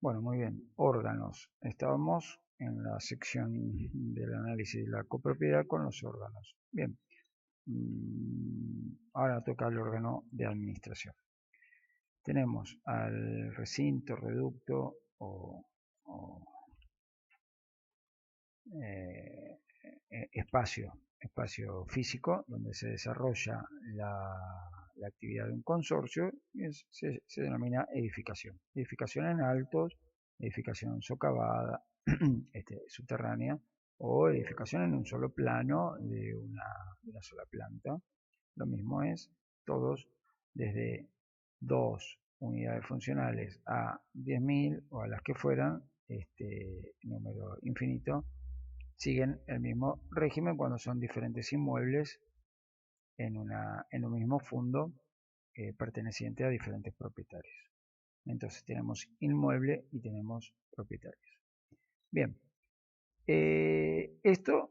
Bueno, muy bien. Órganos. Estábamos en la sección del análisis de la copropiedad con los órganos. Bien. Ahora toca el órgano de administración. Tenemos al recinto, reducto o espacio físico donde se desarrolla la actividad de un consorcio y se denomina edificación. Edificación en altos, edificación socavada, subterránea o edificación en un solo plano de una sola planta. Lo mismo es todos desde 2 unidades funcionales a 10.000 o a las que fueran, número infinito, siguen el mismo régimen cuando son diferentes inmuebles en un mismo fondo perteneciente a diferentes propietarios. Entonces tenemos inmueble y tenemos propietarios. Bien, este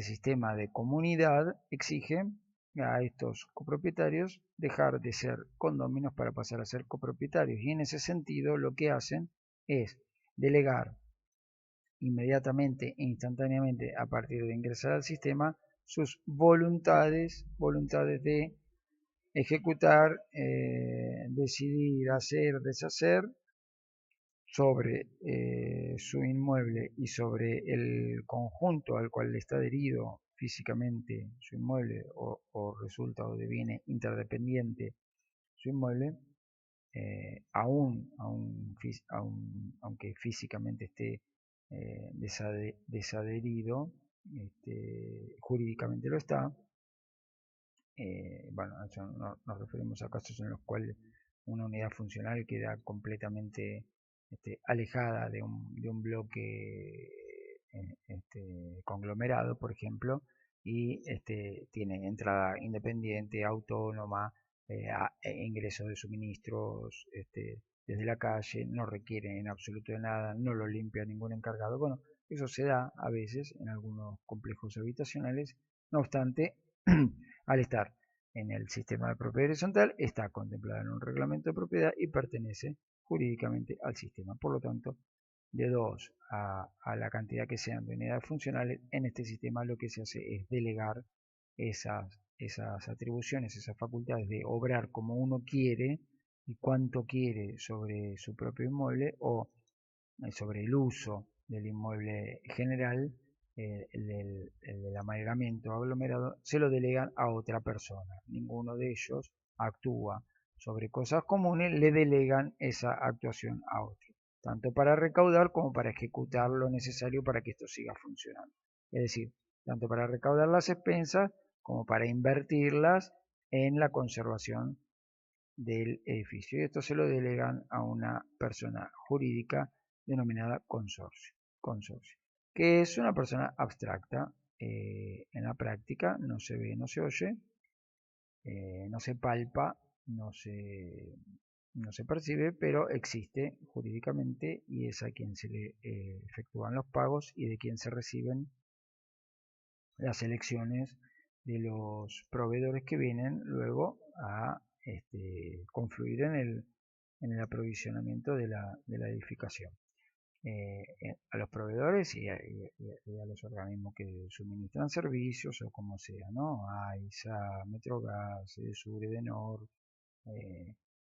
sistema de comunidad exige a estos copropietarios dejar de ser condóminos para pasar a ser copropietarios, y en ese sentido lo que hacen es delegar inmediatamente e instantáneamente a partir de ingresar al sistema sus voluntades de ejecutar, decidir, hacer, deshacer sobre su inmueble y sobre el conjunto al cual le está adherido físicamente su inmueble o resulta o deviene interdependiente su inmueble, aunque físicamente esté desadherido, jurídicamente lo está. Bueno, nos referimos a casos en los cuales una unidad funcional queda completamente alejada de un bloque conglomerado, por ejemplo, y tiene entrada independiente, autónoma, ingreso de suministros desde la calle, no requiere en absoluto de nada, no lo limpia ningún encargado. Bueno, eso se da a veces en algunos complejos habitacionales. No obstante, al estar en el sistema de propiedad horizontal, está contemplada en un reglamento de propiedad y pertenece jurídicamente al sistema. Por lo tanto, de 2 a la cantidad que sean de unidades funcionales, en este sistema lo que se hace es delegar esas atribuciones, esas facultades de obrar como uno quiere y cuánto quiere sobre su propio inmueble o sobre el uso del inmueble general, el del amalgamiento aglomerado, se lo delegan a otra persona. Ninguno de ellos actúa sobre cosas comunes, le delegan esa actuación a otro, tanto para recaudar como para ejecutar lo necesario para que esto siga funcionando. Es decir, tanto para recaudar las expensas como para invertirlas en la conservación del edificio. Y esto se lo delegan a una persona jurídica denominada consorcio, que es una persona abstracta. En la práctica no se ve, no se oye, no se palpa, no se percibe, pero existe jurídicamente y es a quien se le efectúan los pagos y de quien se reciben las elecciones de los proveedores que vienen luego a confluir en el aprovisionamiento de la edificación. A los proveedores y a los organismos que suministran servicios o como sea, ¿no? AISA, Metrogas, Edesur, Edenor,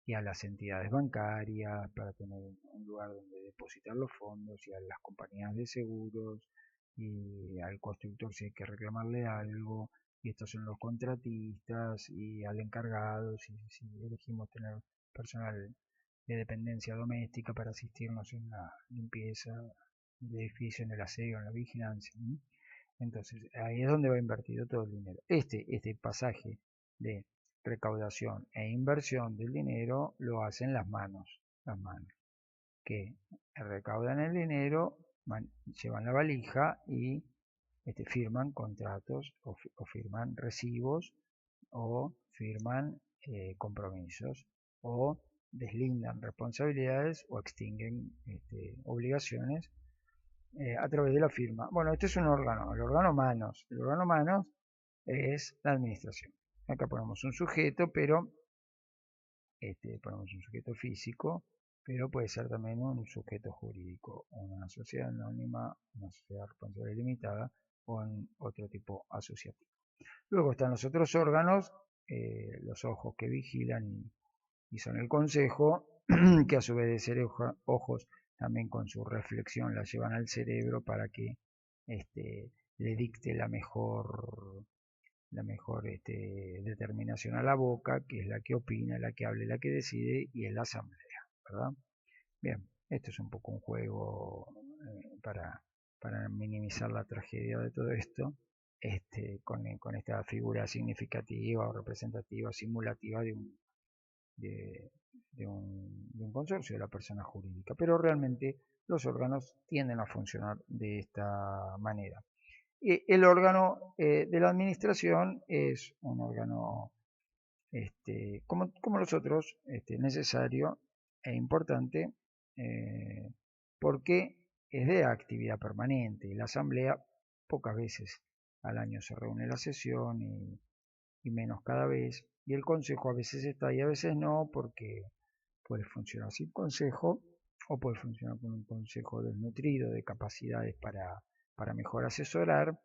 y a las entidades bancarias para tener un lugar donde depositar los fondos, y a las compañías de seguros, y al constructor si hay que reclamarle algo, y estos son los contratistas, y al encargado si elegimos tener personal de dependencia doméstica para asistirnos en la limpieza del edificio, en el aseo, en la vigilancia. Entonces, ahí es donde va invertido todo el dinero. Este pasaje de recaudación e inversión del dinero lo hacen las manos, que recaudan el dinero, llevan la valija y firman contratos o firman recibos o firman compromisos o deslindan responsabilidades o extinguen obligaciones a través de la firma. Bueno, este es un órgano, el órgano manos. El órgano manos es la administración. Acá ponemos un sujeto, pero ponemos un sujeto físico, pero puede ser también un sujeto jurídico, una sociedad anónima, una sociedad responsable limitada o en otro tipo asociativo. Luego están los otros órganos, los ojos que vigilan y son el consejo, que a su vez de ser ojos, también con su reflexión la llevan al cerebro para que le dicte la mejor determinación a la boca, que es la que opina, la que habla, la que decide, y es la asamblea, ¿verdad? Bien, esto es un poco un juego para minimizar la tragedia de todo esto, con esta figura significativa o representativa, simulativa de un consorcio, de la persona jurídica. Pero realmente los órganos tienden a funcionar de esta manera. El órgano de la administración es un órgano, como los otros, necesario e importante, porque es de actividad permanente. La asamblea pocas veces al año se reúne la sesión y menos cada vez, y el consejo a veces está y a veces no, porque puede funcionar sin consejo o puede funcionar con un consejo desnutrido de capacidades para mejor asesorar,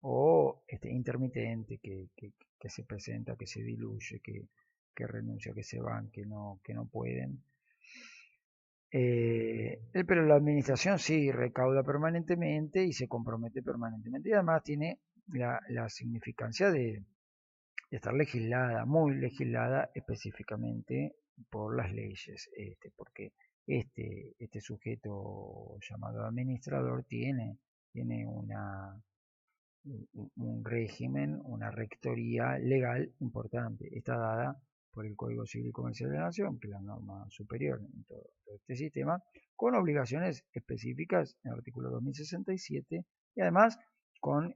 o intermitente que se presenta, que se diluye, que renuncia, que se van, que no pueden. Pero la administración sí recauda permanentemente y se compromete permanentemente, y además tiene la significancia de estar legislada, muy legislada específicamente por las leyes, porque este sujeto llamado administrador tiene un régimen, una rectoría legal importante. Está dada por el Código Civil y Comercial de la Nación, que es la norma superior en todo este sistema, con obligaciones específicas en el artículo 2067 y además con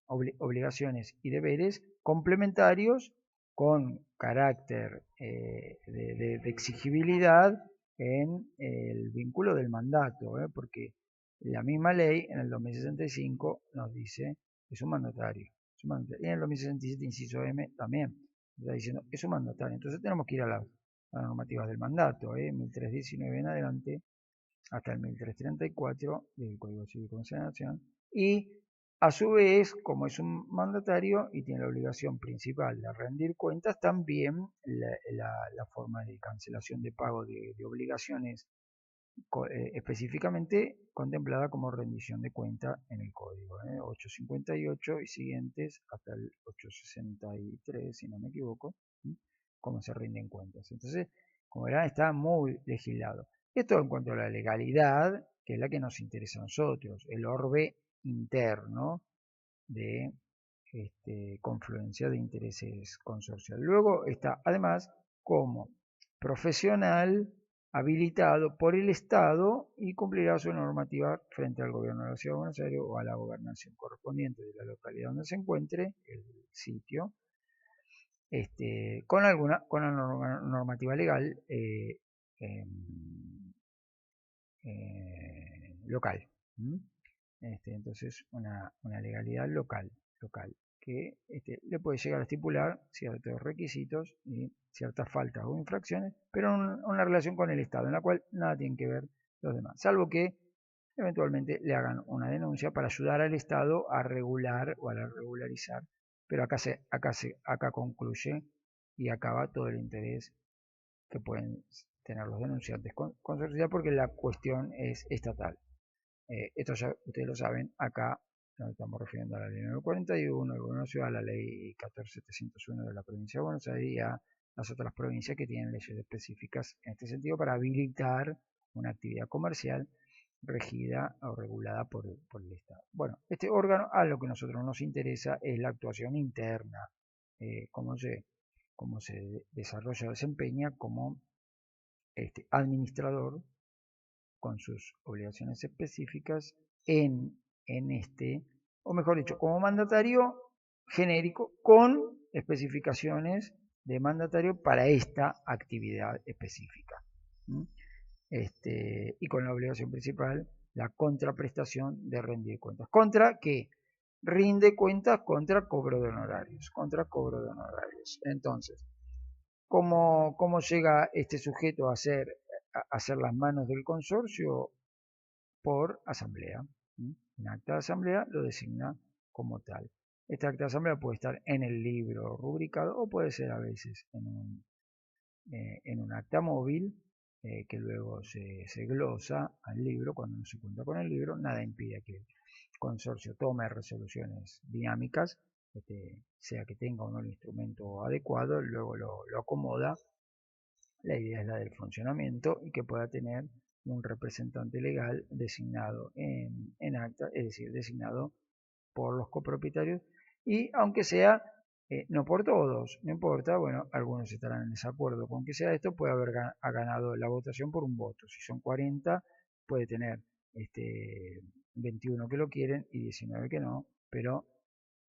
obligaciones y deberes complementarios con carácter de exigibilidad en el vínculo del mandato, porque la misma ley en el 2065 nos dice que es un mandatario. Y en el 2067, inciso M, también está diciendo que es un mandatario. Entonces tenemos que ir a las normativas del mandato, 1319 en adelante, hasta el 1334 del Código Civil y Comercial de la Nación. Y a su vez, como es un mandatario y tiene la obligación principal de rendir cuentas, también la forma de cancelación de pago de obligaciones específicamente contemplada como rendición de cuenta en el código, 858 y siguientes hasta el 863, si no me equivoco, cómo se rinden cuentas. Entonces, como verán, está muy legislado. Esto en cuanto a la legalidad, que es la que nos interesa a nosotros, el orbe interno de confluencia de intereses consorciales. Luego está, además, como profesional habilitado por el Estado y cumplirá su normativa frente al gobierno de la Ciudad de Buenos Aires o a la gobernación correspondiente de la localidad donde se encuentre el sitio, con la normativa legal local. Entonces, una legalidad local que le puede llegar a estipular ciertos requisitos y ciertas faltas o infracciones, pero una relación con el Estado en la cual nada tienen que ver los demás, salvo que eventualmente le hagan una denuncia para ayudar al Estado a regular o a regularizar, pero acá concluye y acaba todo el interés que pueden tener los denunciantes con sociedad, porque la cuestión es estatal. Esto ya ustedes lo saben, acá nos estamos refiriendo a la ley 941 del Gobierno de la Ciudad, a la ley 14701 de la provincia de Buenos Aires y a las otras provincias que tienen leyes específicas en este sentido para habilitar una actividad comercial regida o regulada por el Estado. Bueno, este órgano, a lo que a nosotros nos interesa es la actuación interna, cómo se desarrolla o desempeña como administrador con sus obligaciones específicas o mejor dicho, como mandatario genérico con especificaciones de mandatario para esta actividad específica. Y con la obligación principal, la contraprestación de rendir cuentas. ¿Contra qué? Rinde cuentas contra cobro de honorarios. Entonces, ¿Cómo llega este sujeto a ser las manos del consorcio? Por asamblea. Un acta de asamblea lo designa como tal. Este acta de asamblea puede estar en el libro rubricado o puede ser a veces en un acta móvil que luego se glosa al libro. Cuando no se cuenta con el libro, nada impide que el consorcio tome resoluciones dinámicas, sea que tenga o no el instrumento adecuado, luego lo acomoda. La idea es la del funcionamiento y que pueda tener un representante legal designado en acta, es decir, designado por los copropietarios, y aunque sea no por todos, no importa, bueno, algunos estarán en desacuerdo con que sea esto, puede haber ganado la votación por un voto. Si son 40, puede tener 21 que lo quieren y 19 que no, pero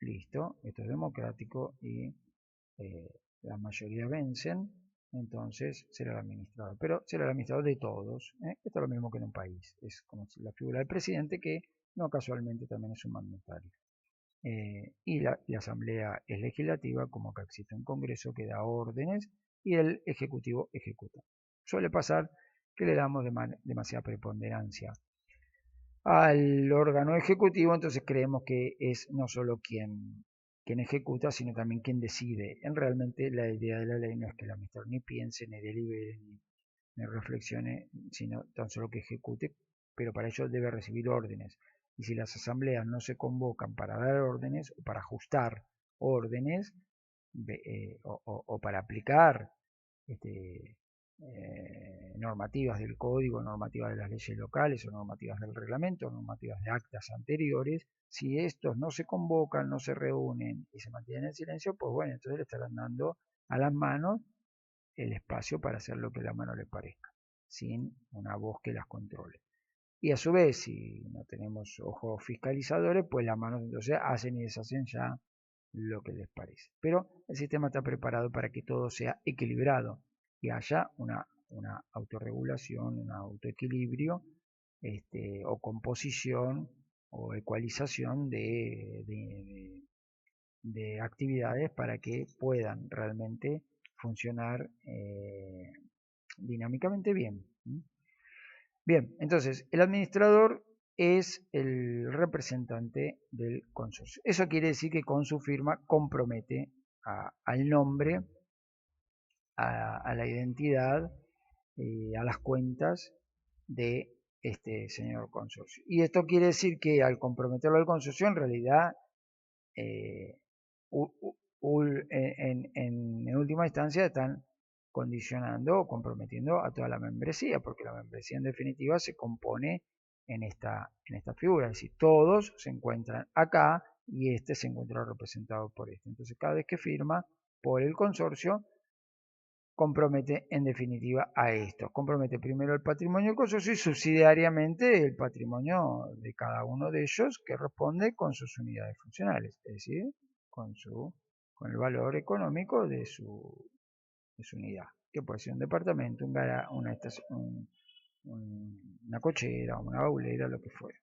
listo, esto es democrático y la mayoría vencen, entonces será el administrador. Pero será el administrador de todos. Esto es lo mismo que en un país. Es como la figura del presidente, que no casualmente también es un mandatario. Y la asamblea es legislativa, como que existe un congreso que da órdenes y el ejecutivo ejecuta. Suele pasar que le damos demasiada preponderancia al órgano ejecutivo, entonces creemos que es no solo quien ejecuta, sino también quien decide. Realmente la idea de la ley no es que el administrador ni piense, ni delibere, ni reflexione, sino tan solo que ejecute, pero para ello debe recibir órdenes. Y si las asambleas no se convocan para dar órdenes o para ajustar órdenes o para aplicar normativas del código, normativas de las leyes locales o normativas del reglamento, normativas de actas anteriores, si estos no se convocan, no se reúnen y se mantienen en silencio, pues bueno, entonces le estarán dando a las manos el espacio para hacer lo que a la mano le parezca, sin una voz que las controle. Y a su vez, si no tenemos ojos fiscalizadores, pues las manos entonces hacen y deshacen ya lo que les parece. Pero el sistema está preparado para que todo sea equilibrado y haya una autorregulación, un autoequilibrio, o composición o ecualización de actividades para que puedan realmente funcionar dinámicamente bien. Bien, entonces el administrador es el representante del consorcio. Eso quiere decir que con su firma compromete al nombre, a la identidad, a las cuentas de este señor consorcio. Y esto quiere decir que al comprometerlo al consorcio, en realidad, en última instancia, están condicionando o comprometiendo a toda la membresía, porque la membresía en definitiva se compone en esta figura, es decir, todos se encuentran acá y este se encuentra representado por este. Entonces, cada vez que firma por el consorcio, compromete en definitiva a esto. Compromete primero el patrimonio del consorcio y subsidiariamente el patrimonio de cada uno de ellos, que responde con sus unidades funcionales, es decir, con el valor económico de su unidad, que puede ser un departamento, una cochera, una baulera, lo que fuera.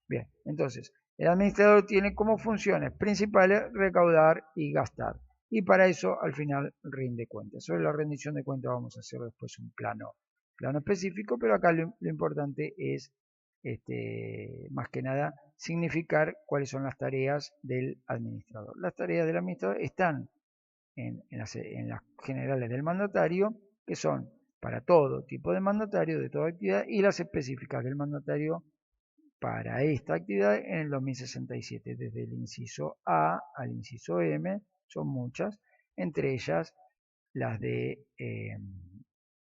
Bien, entonces, el administrador tiene como funciones principales recaudar y gastar. Y para eso, al final, rinde cuentas. Sobre la rendición de cuentas vamos a hacer después un plano específico, pero acá lo importante es, más que nada, significar cuáles son las tareas del administrador. Las tareas del administrador están en las generales del mandatario, que son para todo tipo de mandatario, de toda actividad, y las específicas del mandatario para esta actividad en el 2067, desde el inciso A al inciso M, son muchas, entre ellas las de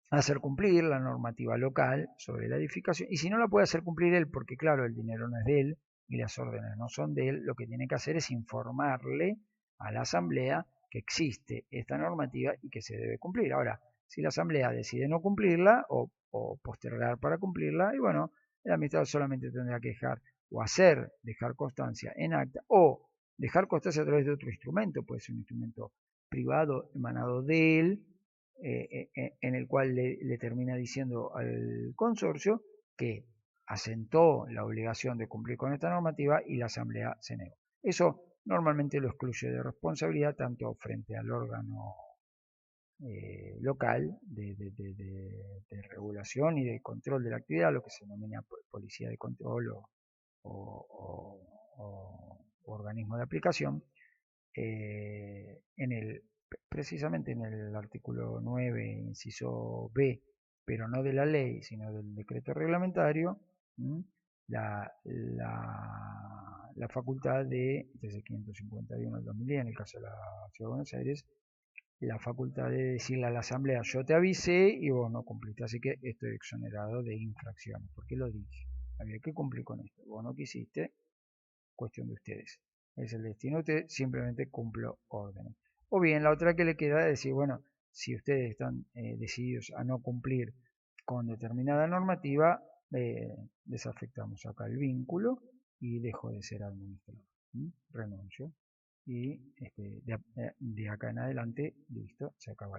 hacer cumplir la normativa local sobre la edificación, y si no la puede hacer cumplir él, porque claro, el dinero no es de él y las órdenes no son de él, lo que tiene que hacer es informarle a la asamblea que existe esta normativa y que se debe cumplir. Ahora, si la asamblea decide no cumplirla o postergar para cumplirla, y bueno, el administrador solamente tendrá que dejar constancia en acta o dejar constancia a través de otro instrumento, puede ser un instrumento privado emanado de él, en el cual le termina diciendo al consorcio que asentó la obligación de cumplir con esta normativa y la asamblea se negó. Eso normalmente lo excluye de responsabilidad tanto frente al órgano local de regulación y de control de la actividad, lo que se denomina policía de control o organismo de aplicación, precisamente en el artículo 9, inciso B, pero no de la ley, sino del decreto reglamentario, la facultad desde 551 del 2010, en el caso de la Ciudad de Buenos Aires, la facultad de decirle a la Asamblea, yo te avisé y vos no cumpliste, así que estoy exonerado de infracciones, porque lo dije, había que cumplir con esto, vos no quisiste, cuestión de ustedes. Es el destino de ustedes, simplemente cumplo órdenes. O bien la otra que le queda es decir, bueno, si ustedes están decididos a no cumplir con determinada normativa, desafectamos acá el vínculo y dejo de ser administrador. Renuncio. Y de acá en adelante, listo, se acaba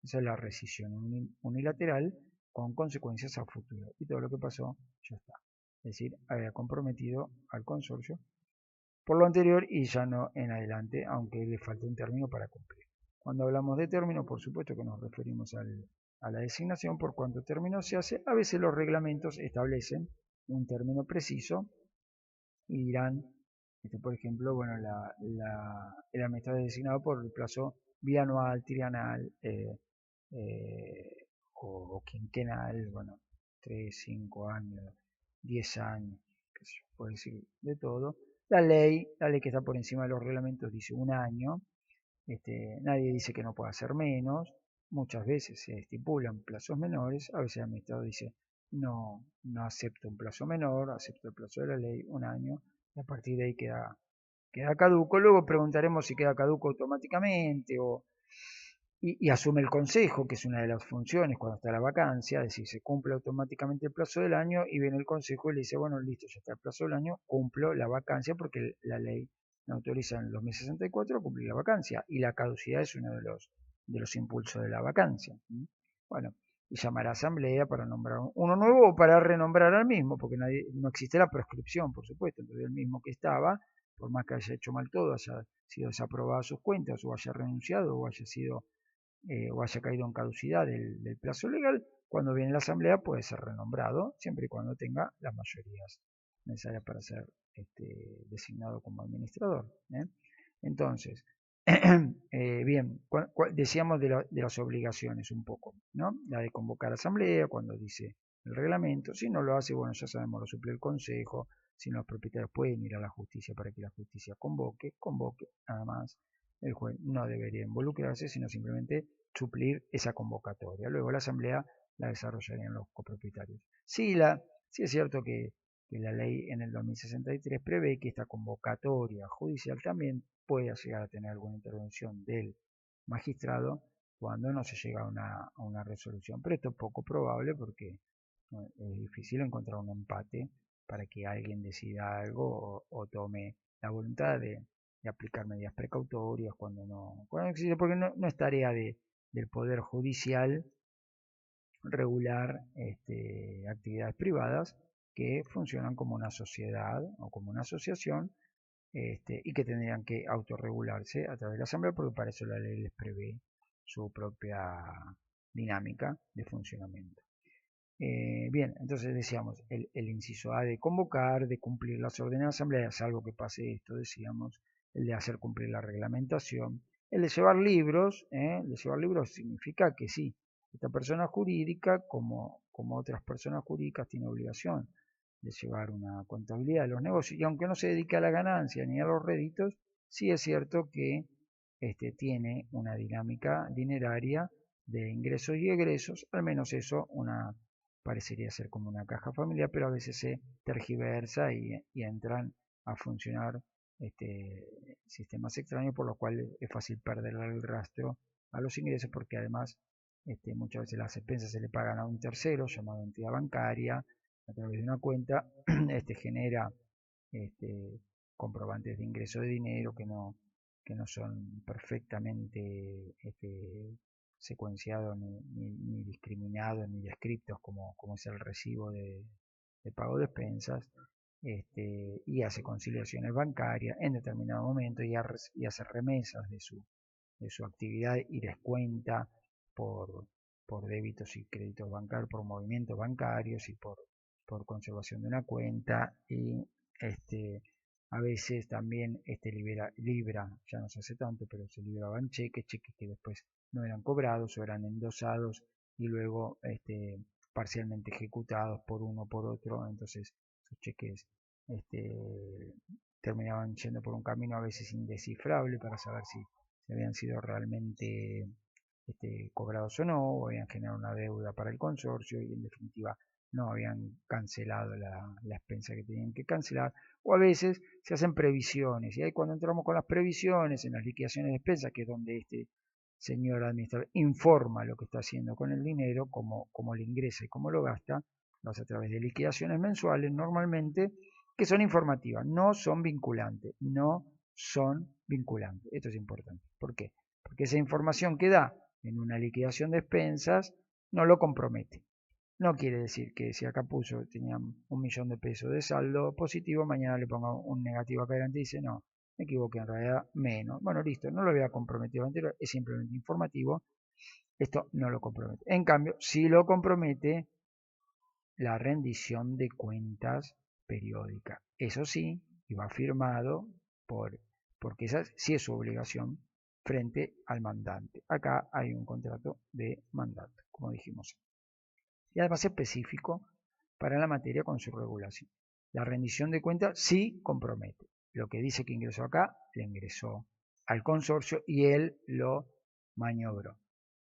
esa es la rescisión unilateral con consecuencias a futuro. Y todo lo que pasó ya está. Es decir, había comprometido al consorcio por lo anterior y ya no en adelante, aunque le falte un término para cumplir. Cuando hablamos de término, por supuesto que nos referimos a la designación por cuánto término se hace. A veces los reglamentos establecen un término preciso y dirán, por ejemplo, bueno, el administrador es designado por el plazo bianual, trienal o quinquenal, bueno, 3, 5 años, 10 años, qué sé yo, puede decir de todo. La ley que está por encima de los reglamentos dice un año, nadie dice que no pueda ser menos, muchas veces se estipulan plazos menores, a veces el administrador dice no acepto un plazo menor, acepto el plazo de la ley, un año, y a partir de ahí queda caduco. Luego preguntaremos si queda caduco automáticamente y asume el consejo, que es una de las funciones cuando está la vacancia, es decir, se cumple automáticamente el plazo del año y viene el consejo y le dice, bueno, listo, ya está el plazo del año, cumplo la vacancia porque la ley me autoriza en los meses 64 a cumplir la vacancia y la caducidad es uno de los impulsos de la vacancia. Bueno, y llamar a asamblea para nombrar uno nuevo o para renombrar al mismo, porque no existe la prescripción, por supuesto, entonces el mismo que estaba, por más que haya hecho mal todo, haya sido desaprobada sus cuentas o haya renunciado o haya sido o haya caído en caducidad del plazo legal, cuando viene la asamblea puede ser renombrado, siempre y cuando tenga las mayorías necesarias para ser designado como administrador. Entonces, bien, decíamos de las obligaciones un poco, ¿no? La de convocar asamblea cuando dice el reglamento, si no lo hace, bueno, ya sabemos, lo suple el consejo, si no los propietarios pueden ir a la justicia para que la justicia convoque, nada más. El juez no debería involucrarse, sino simplemente suplir esa convocatoria. Luego la asamblea la desarrollarían los copropietarios. Sí es cierto que la ley en el 2063 prevé que esta convocatoria judicial también pueda llegar a tener alguna intervención del magistrado cuando no se llega a una resolución. Pero esto es poco probable porque es difícil encontrar un empate para que alguien decida algo o tome la voluntad de aplicar medidas precautorias cuando no existe, porque no es tarea del Poder Judicial regular actividades privadas que funcionan como una sociedad o como una asociación y que tendrían que autorregularse a través de la Asamblea, porque para eso la ley les prevé su propia dinámica de funcionamiento. Bien, entonces decíamos, el inciso A de convocar, de cumplir las órdenes de la Asamblea, salvo que pase esto, decíamos, el de hacer cumplir la reglamentación, el de llevar libros, el de llevar libros significa que sí, esta persona jurídica, como otras personas jurídicas, tiene obligación de llevar una contabilidad de los negocios, y aunque no se dedique a la ganancia ni a los réditos, sí es cierto que tiene una dinámica dineraria de ingresos y egresos, al menos eso parecería ser como una caja familiar, pero a veces se tergiversa y entran a funcionar sistemas extraños, por lo cual es fácil perder el rastro a los ingresos, porque además muchas veces las expensas se le pagan a un tercero llamado entidad bancaria a través de una cuenta, genera comprobantes de ingreso de dinero que no son perfectamente secuenciados ni discriminados ni descriptos como es el recibo de pago de expensas, y hace conciliaciones bancarias en determinado momento y hace remesas de su actividad y descuenta por débitos y créditos bancarios, por movimientos bancarios y por conservación de una cuenta. Y a veces también libra, ya no se hace tanto, pero se libraban cheques que después no eran cobrados o eran endosados y luego parcialmente ejecutados por uno o por otro. Entonces sus cheques terminaban yendo por un camino a veces indescifrable para saber si habían sido realmente cobrados o no, o habían generado una deuda para el consorcio y en definitiva no habían cancelado la expensa que tenían que cancelar, o a veces se hacen previsiones, y ahí cuando entramos con las previsiones en las liquidaciones de expensas, que es donde este señor administrador informa lo que está haciendo con el dinero, cómo le ingresa y cómo lo gasta, lo hace a través de liquidaciones mensuales normalmente, que son informativas, no son vinculantes, no son vinculantes. Esto es importante. ¿Por qué? Porque esa información que da en una liquidación de expensas no lo compromete. No quiere decir que si acá tenía 1.000.000 de pesos de saldo positivo, mañana le ponga un negativo acá adelante y dice, no, me equivoqué, en realidad menos. Bueno, listo, no lo había comprometido anterior, es simplemente informativo. Esto no lo compromete. En cambio, sí lo compromete la rendición de cuentas periódica. Eso sí, y va firmado porque esa sí es su obligación frente al mandante. Acá hay un contrato de mandato, como dijimos. Y además específico para la materia con su regulación. La rendición de cuentas sí compromete. Lo que dice que ingresó acá, le ingresó al consorcio y él lo maniobró.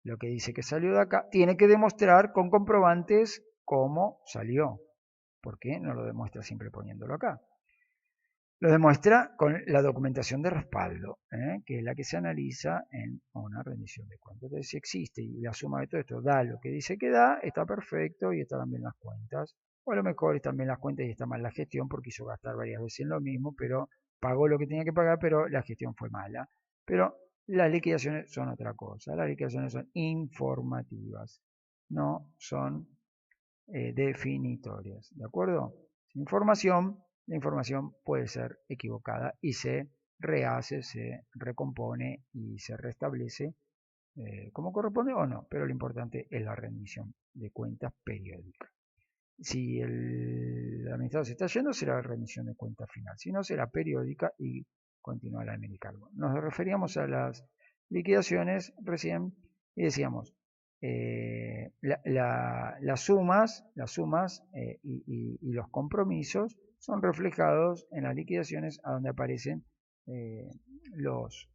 Lo que dice que salió de acá, tiene que demostrar con comprobantes cómo salió. ¿Por qué no lo demuestra siempre poniéndolo acá? Lo demuestra con la documentación de respaldo, que es la que se analiza en una rendición de cuentas. Entonces, si existe y la suma de todo esto da lo que dice que da, está perfecto y están bien las cuentas. O a lo mejor están bien las cuentas y está mal la gestión porque hizo gastar varias veces en lo mismo, pero pagó lo que tenía que pagar, pero la gestión fue mala. Pero las liquidaciones son otra cosa. Las liquidaciones son informativas, no son definitorias. ¿De acuerdo? Información, la información puede ser equivocada y se rehace, se recompone y se restablece como corresponde o no, pero lo importante es la rendición de cuentas periódica. Si el administrador se está yendo, será la rendición de cuentas final, si no, será periódica y continuará en el cargo. Nos referíamos a las liquidaciones recién y decíamos, las sumas y los compromisos son reflejados en las liquidaciones a donde aparecen los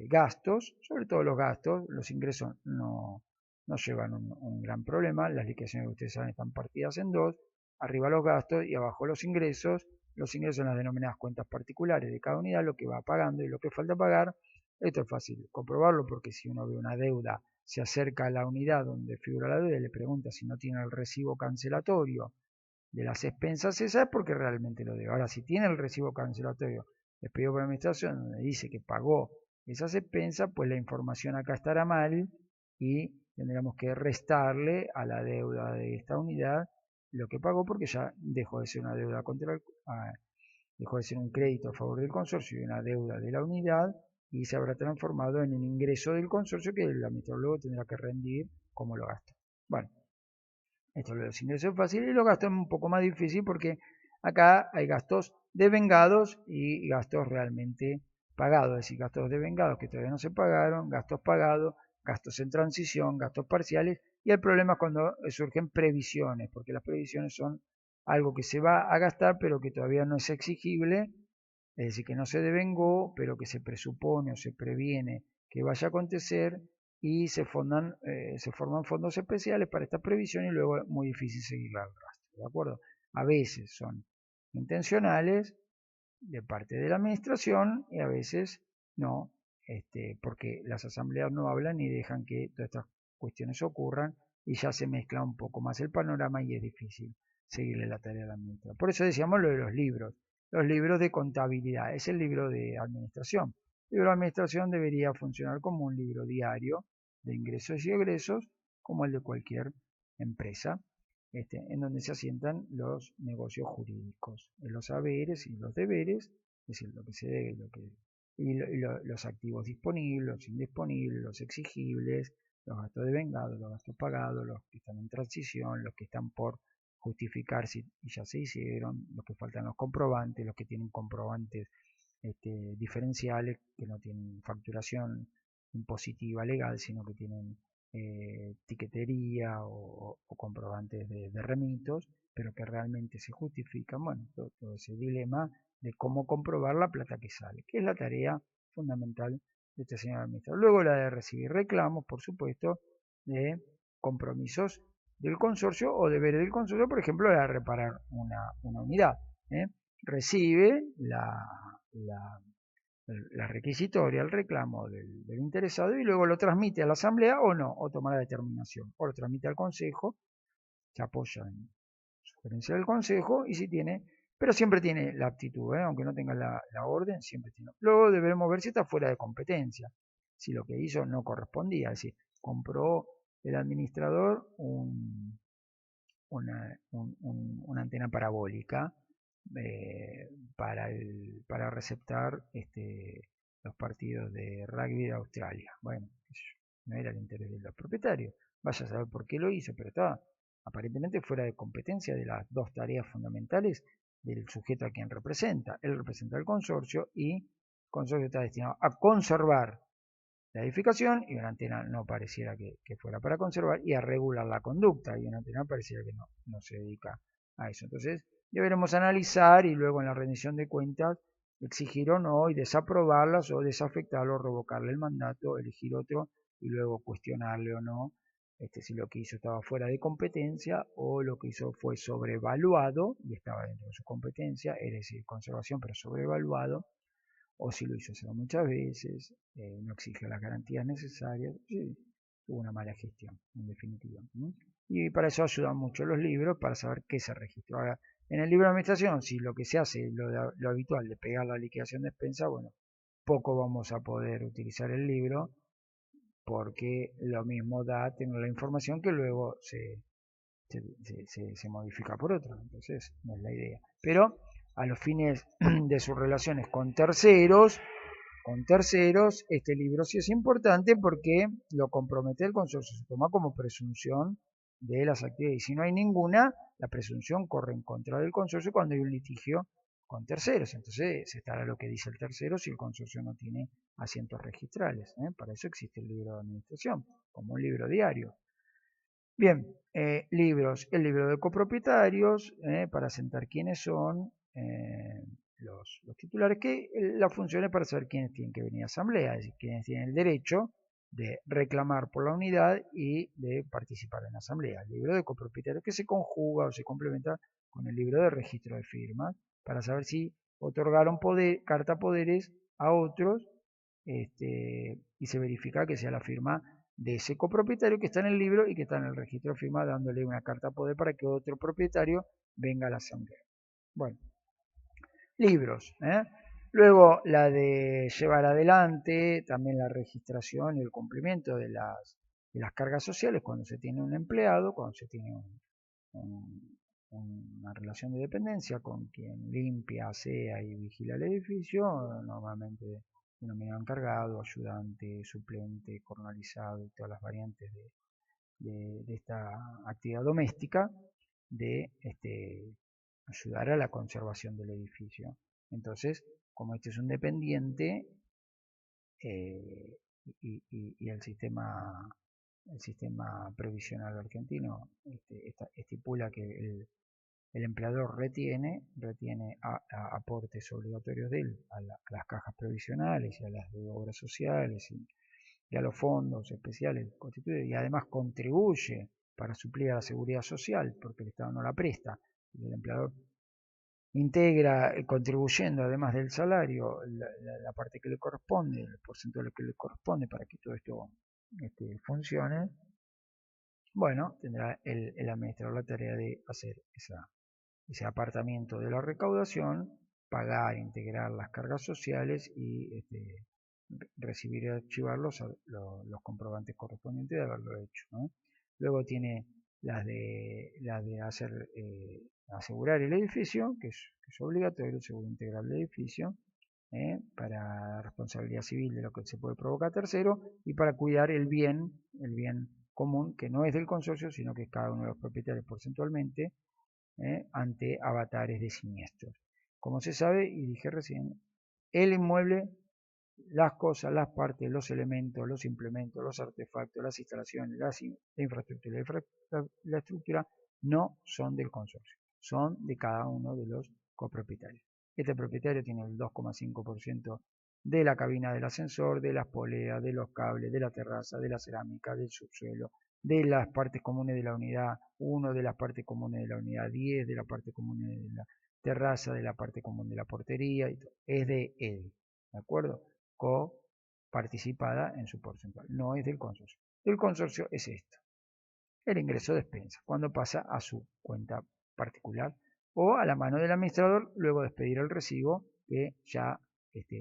gastos, sobre todo los gastos. Los ingresos no llevan un gran problema. Las liquidaciones que ustedes saben están partidas en dos: arriba los gastos y abajo los ingresos. Los ingresos son las denominadas cuentas particulares de cada unidad, lo que va pagando y lo que falta pagar. Esto es fácil comprobarlo porque si uno ve una deuda, se acerca a la unidad donde figura la deuda y le pregunta si no tiene el recibo cancelatorio de las expensas esas, es porque realmente lo debe. Ahora, si tiene el recibo cancelatorio expedido por la administración donde dice que pagó esas expensas, pues la información acá estará mal y tendremos que restarle a la deuda de esta unidad lo que pagó, porque ya dejó de ser una deuda dejó de ser un crédito a favor del consorcio y una deuda de la unidad, y se habrá transformado en un ingreso del consorcio que el administrador luego tendrá que rendir como lo gasta. Bueno, esto lo de los ingresos es fácil y los gastos es un poco más difícil porque acá hay gastos devengados y gastos realmente pagados, es decir, gastos devengados que todavía no se pagaron, gastos pagados, gastos en transición, gastos parciales, y el problema es cuando surgen previsiones, porque las previsiones son algo que se va a gastar pero que todavía no es exigible, es decir, que no se devengó, pero que se presupone o se previene que vaya a acontecer y se forman fondos especiales para esta previsión y luego es muy difícil seguirla al rastro, ¿de acuerdo? A veces son intencionales de parte de la administración y a veces no, porque las asambleas no hablan y dejan que todas estas cuestiones ocurran y ya se mezcla un poco más el panorama y es difícil seguirle la tarea a la administración. Por eso decíamos lo de los libros. Los libros de contabilidad, es el libro de administración. El libro de administración debería funcionar como un libro diario de ingresos y egresos, como el de cualquier empresa, en donde se asientan los negocios jurídicos, los haberes y los deberes, es decir, lo que se debe, los activos disponibles, los indisponibles, los exigibles, los gastos devengados, los gastos pagados, los que están en transición, los que están por justificarse y ya se hicieron, los que faltan los comprobantes, los que tienen comprobantes diferenciales, que no tienen facturación impositiva legal, sino que tienen tiquetería o comprobantes de remitos, pero que realmente se justifican. Bueno, todo ese dilema de cómo comprobar la plata que sale, que es la tarea fundamental de este señor administrador. Luego la de recibir reclamos, por supuesto, de compromisos del consorcio o deberes del consorcio, por ejemplo, la de reparar una unidad. Recibe la requisitoria, el reclamo del interesado y luego lo transmite a la asamblea o no, o toma la determinación, o lo transmite al consejo, se apoya en sugerencia del consejo y si tiene, pero siempre tiene la aptitud, aunque no tenga la orden, siempre tiene. Luego debemos ver si está fuera de competencia, si lo que hizo no correspondía, es decir, compró el administrador una antena parabólica para receptar los partidos de rugby de Australia. Bueno, no era el interés de los propietarios. Vaya a saber por qué lo hizo, pero estaba aparentemente fuera de competencia de las dos tareas fundamentales del sujeto a quien representa. Él representa al consorcio y el consorcio está destinado a conservar la edificación y una antena no pareciera que fuera para conservar y a regular la conducta y una antena pareciera que no se dedica a eso. Entonces deberemos analizar y luego en la rendición de cuentas exigir o no y desaprobarlas o desafectarlo, revocarle el mandato, elegir otro y luego cuestionarle o no si lo que hizo estaba fuera de competencia o lo que hizo fue sobrevaluado y estaba dentro de su competencia, es decir, conservación pero sobrevaluado, o si lo hizo solo muchas veces, no exige las garantías necesarias, sí, tuvo una mala gestión, en definitiva. ¿No? Y para eso ayudan mucho los libros, para saber qué se registró. Ahora, en el libro de administración, si lo que se hace es lo habitual de pegar la liquidación de expensa, bueno, poco vamos a poder utilizar el libro, porque lo mismo da tener la información que luego se modifica por otro. Entonces, no es la idea. Pero a los fines de sus relaciones con terceros, este libro sí es importante porque lo compromete el consorcio, se toma como presunción de las actividades. Y si no hay ninguna, la presunción corre en contra del consorcio cuando hay un litigio con terceros. Entonces se estará lo que dice el tercero si el consorcio no tiene asientos registrales. Para eso existe el libro de administración, como un libro diario. Bien, libros. El libro de copropietarios, para sentar quiénes son los titulares, que la función es para saber quiénes tienen que venir a asamblea, es decir, quiénes tienen el derecho de reclamar por la unidad y de participar en la asamblea. El libro de copropietarios que se conjuga o se complementa con el libro de registro de firmas para saber si otorgaron carta poderes a otros y se verifica que sea la firma de ese copropietario que está en el libro y que está en el registro de firma dándole una carta poder para que otro propietario venga a la asamblea. Bueno, libros. Luego la de llevar adelante también la registración y el cumplimiento de las cargas sociales cuando se tiene un empleado, cuando se tiene una relación de dependencia con quien limpia, asea y vigila el edificio, normalmente denominado encargado, ayudante, suplente, coronalizado y todas las variantes de esta actividad doméstica de ayudar a la conservación del edificio. Entonces, como este es un dependiente y el sistema previsional argentino estipula que el empleador retiene aportes obligatorios de él a las cajas previsionales y a las de obras sociales y a los fondos especiales constituidos y además contribuye para suplir a la seguridad social porque el Estado no la presta. El empleador integra contribuyendo además del salario la parte que le corresponde, el porcentaje que le corresponde para que todo esto funcione. Bueno, tendrá el administrador la tarea de hacer ese apartamiento de la recaudación, pagar, integrar las cargas sociales y recibir y archivar los comprobantes correspondientes de haberlo hecho, ¿no? Luego tiene las de hacer asegurar el edificio, que es obligatorio, el seguro integral del edificio, para responsabilidad civil de lo que se puede provocar a tercero y para cuidar el bien el bien común, que no es del consorcio, sino que es cada uno de los propietarios porcentualmente, ante avatares de siniestros. Como se sabe, y dije recién, el inmueble, las cosas, las partes, los elementos, los implementos, los artefactos, las instalaciones, la infraestructura, la estructura no son del consorcio, son de cada uno de los copropietarios. Este propietario tiene el 2,5% de la cabina del ascensor, de las poleas, de los cables, de la terraza, de la cerámica, del subsuelo, de las partes comunes de la unidad 1, de las partes comunes de la unidad 10, de la parte común de la terraza, de la parte común de la portería, y todo. Es de él, ¿de acuerdo? Coparticipada en su porcentual, no es del consorcio. El consorcio es esto, el ingreso de expensa, cuando pasa a su cuenta particular o a la mano del administrador luego de expedir el recibo que ya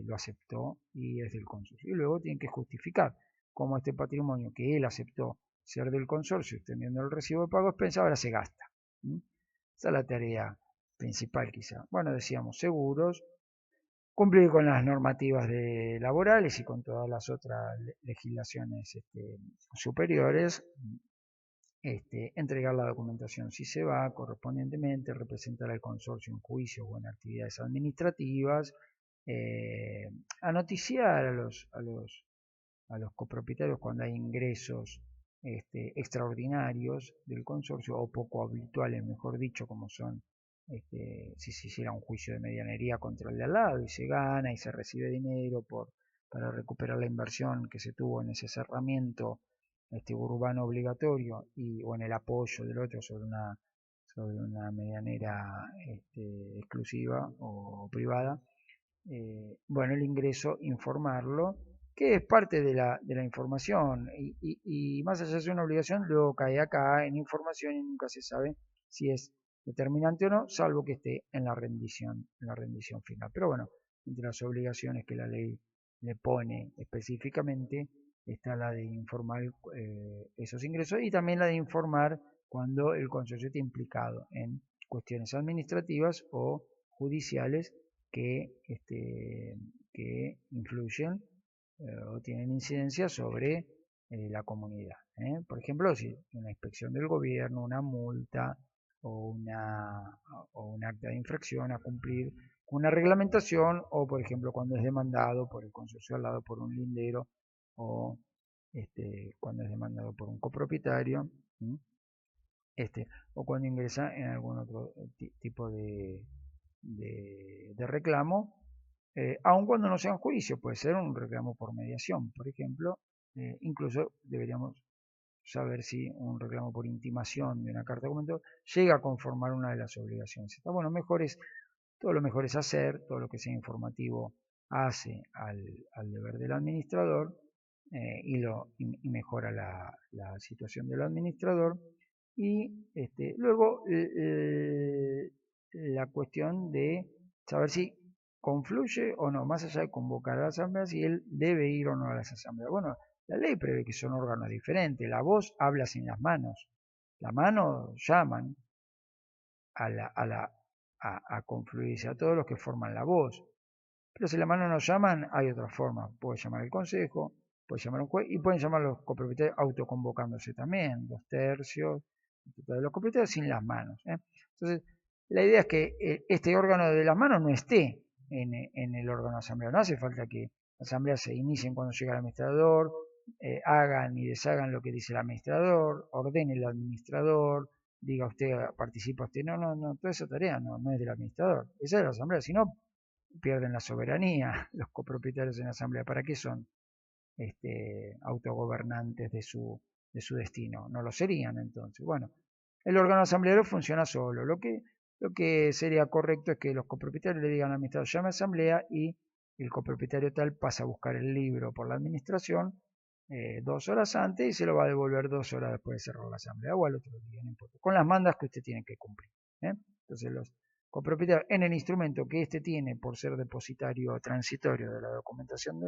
lo aceptó y es del consorcio. Y luego tiene que justificar cómo este patrimonio que él aceptó ser del consorcio, extendiendo el recibo de pago de expensa, ahora se gasta. Esa es la tarea principal quizá. Bueno, decíamos seguros, cumplir con las normativas laborales y con todas las otras legislaciones superiores, entregar la documentación si se va correspondientemente, representar al consorcio en juicios o en actividades administrativas, a noticiar a los copropietarios cuando hay ingresos extraordinarios del consorcio o poco habituales, mejor dicho, como son si se hiciera un juicio de medianería contra el de al lado y se gana y se recibe dinero para recuperar la inversión que se tuvo en ese cerramiento urbano obligatorio o en el apoyo del otro sobre una medianera exclusiva o privada. Bueno, el ingreso, informarlo, que es parte de la información y más allá de ser una obligación, luego cae acá en información y nunca se sabe si es determinante o no, salvo que esté en la rendición final. Pero bueno, entre las obligaciones que la ley le pone específicamente está la de informar esos ingresos y también la de informar cuando el consorcio está implicado en cuestiones administrativas o judiciales que influyen o tienen incidencia sobre la comunidad. Por ejemplo, si una inspección del gobierno, una multa o un acta de infracción a cumplir, una reglamentación o, por ejemplo, cuando es demandado por el consorcio al lado por un lindero o cuando es demandado por un copropietario, o cuando ingresa en algún otro tipo de reclamo, aun cuando no sea un juicio, puede ser un reclamo por mediación, por ejemplo, incluso deberíamos saber si un reclamo por intimación de una carta de documento llega a conformar una de las obligaciones. Está bueno, todo lo mejor es hacer, todo lo que sea informativo hace al deber del administrador y mejora la situación del administrador. Y luego la cuestión de saber si confluye o no, más allá de convocar a la asamblea, si él debe ir o no a las asambleas. Bueno, la ley prevé que son órganos diferentes, la voz habla sin las manos, la mano llaman a confluirse, a todos los que forman la voz. Pero si la mano no llaman, hay otra forma. Puede llamar el consejo, puede llamar un juez y pueden llamar los copropietarios autoconvocándose también, 2/3 de los copropietarios sin las manos. Entonces, la idea es que este órgano de las manos no esté en el órgano de asamblea. No hace falta que la asamblea se inicien cuando llega el administrador, hagan y deshagan lo que dice el administrador, ordene el administrador, diga usted participa usted. No, toda esa tarea no es del administrador, esa es de la asamblea. Si no, pierden la soberanía los copropietarios en la asamblea. ¿Para qué son autogobernantes de su destino? No lo serían entonces. Bueno, el órgano asambleario funciona solo. Lo que sería correcto es que los copropietarios le digan al administrador llame a asamblea y el copropietario tal pasa a buscar el libro por la administración 2 horas antes y se lo va a devolver 2 horas después de cerrar la asamblea o al otro día, no importa, con las mandas que usted tiene que cumplir. Entonces los copropietarios en el instrumento que éste tiene por ser depositario transitorio de la documentación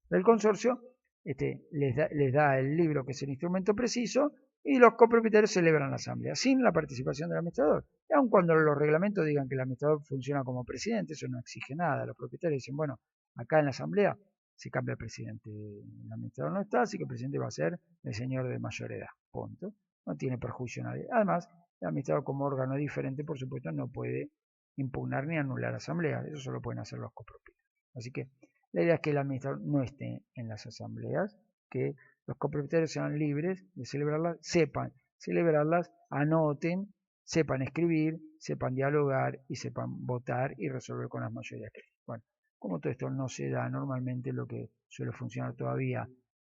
del consorcio, les da el libro que es el instrumento preciso y los copropietarios celebran la asamblea sin la participación del administrador. Y aun cuando los reglamentos digan que el administrador funciona como presidente, eso no exige nada. Los propietarios dicen, bueno, acá en la asamblea se cambia el presidente, el administrador no está, así que el presidente va a ser el señor de mayor edad, punto. No tiene perjuicio a nadie. Además, el administrador como órgano diferente, por supuesto, no puede impugnar ni anular asambleas, eso solo pueden hacer los copropietarios. Así que la idea es que el administrador no esté en las asambleas, que los copropietarios sean libres de celebrarlas, sepan celebrarlas, anoten, sepan escribir, sepan dialogar y sepan votar y resolver con las mayorías. Bueno, como todo esto no se da normalmente, lo que suele funcionar todavía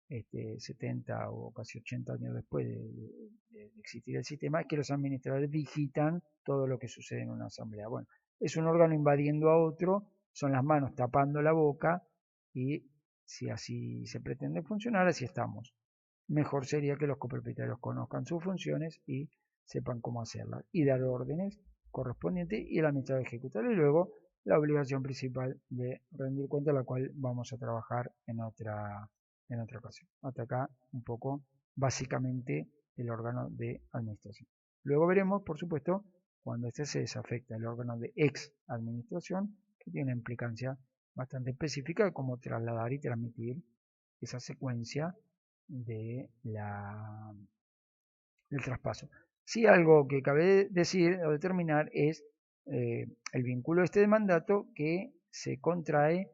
70 o casi 80 años después de existir el sistema, es que los administradores digitan todo lo que sucede en una asamblea. Bueno, es un órgano invadiendo a otro, son las manos tapando la boca y si así se pretende funcionar, así estamos. Mejor sería que los copropietarios conozcan sus funciones y sepan cómo hacerlas y dar órdenes correspondientes y el administrador ejecutarlo y luego la obligación principal de rendir cuenta, la cual vamos a trabajar en otra ocasión. Hasta acá un poco básicamente el órgano de administración. Luego veremos, por supuesto, cuando este se desafecta el órgano de ex administración, que tiene una implicancia bastante específica de cómo trasladar y transmitir esa secuencia del traspaso. Sí, algo que cabe decir o determinar es el vínculo de mandato que se contrae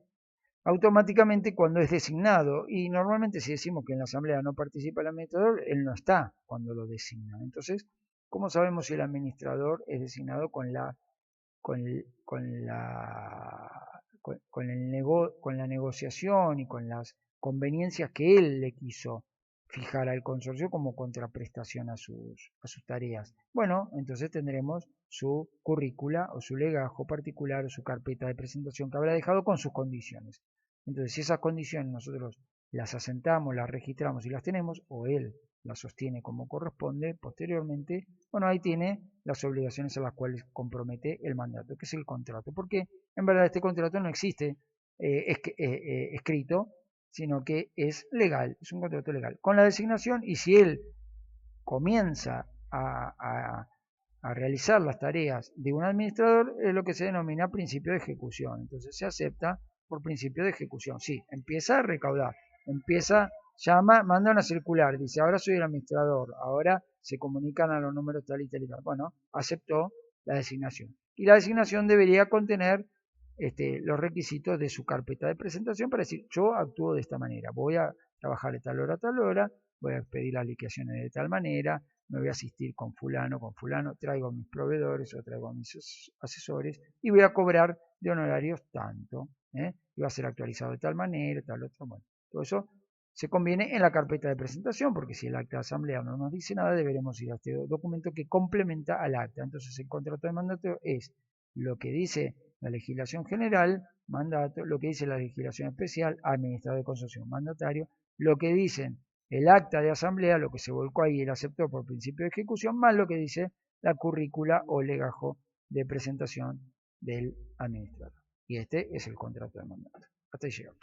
automáticamente cuando es designado y normalmente si decimos que en la asamblea no participa el administrador, él no está cuando lo designan. Entonces, ¿cómo sabemos si el administrador es designado con la negociación y con las conveniencias que él le quiso fijar al consorcio como contraprestación a sus tareas? Bueno, entonces tendremos su currícula o su legajo particular o su carpeta de presentación que habrá dejado con sus condiciones. Entonces, si esas condiciones nosotros las asentamos, las registramos y las tenemos, o él las sostiene como corresponde posteriormente, bueno, ahí tiene las obligaciones a las cuales compromete el mandato, que es el contrato, porque en verdad este contrato no existe escrito, sino que es legal, es un contrato legal. Con la designación, y si él comienza a realizar las tareas de un administrador, es lo que se denomina principio de ejecución. Entonces se acepta por principio de ejecución. Sí, empieza a recaudar, llama, manda una circular, dice, ahora soy el administrador, ahora se comunican a los números tal y tal y tal. Bueno, aceptó la designación. Y la designación debería contener los requisitos de su carpeta de presentación para decir, yo actúo de esta manera, voy a trabajar de tal hora a tal hora, voy a pedir las liquidaciones de tal manera, me voy a asistir con fulano, traigo a mis proveedores o traigo a mis asesores y voy a cobrar de honorarios tanto, y va a ser actualizado de tal manera, tal otro, bueno, todo eso se conviene en la carpeta de presentación, porque si el acta de asamblea no nos dice nada, deberemos ir a este documento que complementa al acta. Entonces el contrato de mandato es lo que dice la legislación general, mandato, lo que dice la legislación especial, administrador de consorcio, mandatario, lo que dicen el acta de asamblea, lo que se volcó ahí, él aceptó por principio de ejecución, más lo que dice la currícula o legajo de presentación del administrador. Y este es el contrato de mandato. Hasta ahí llegamos.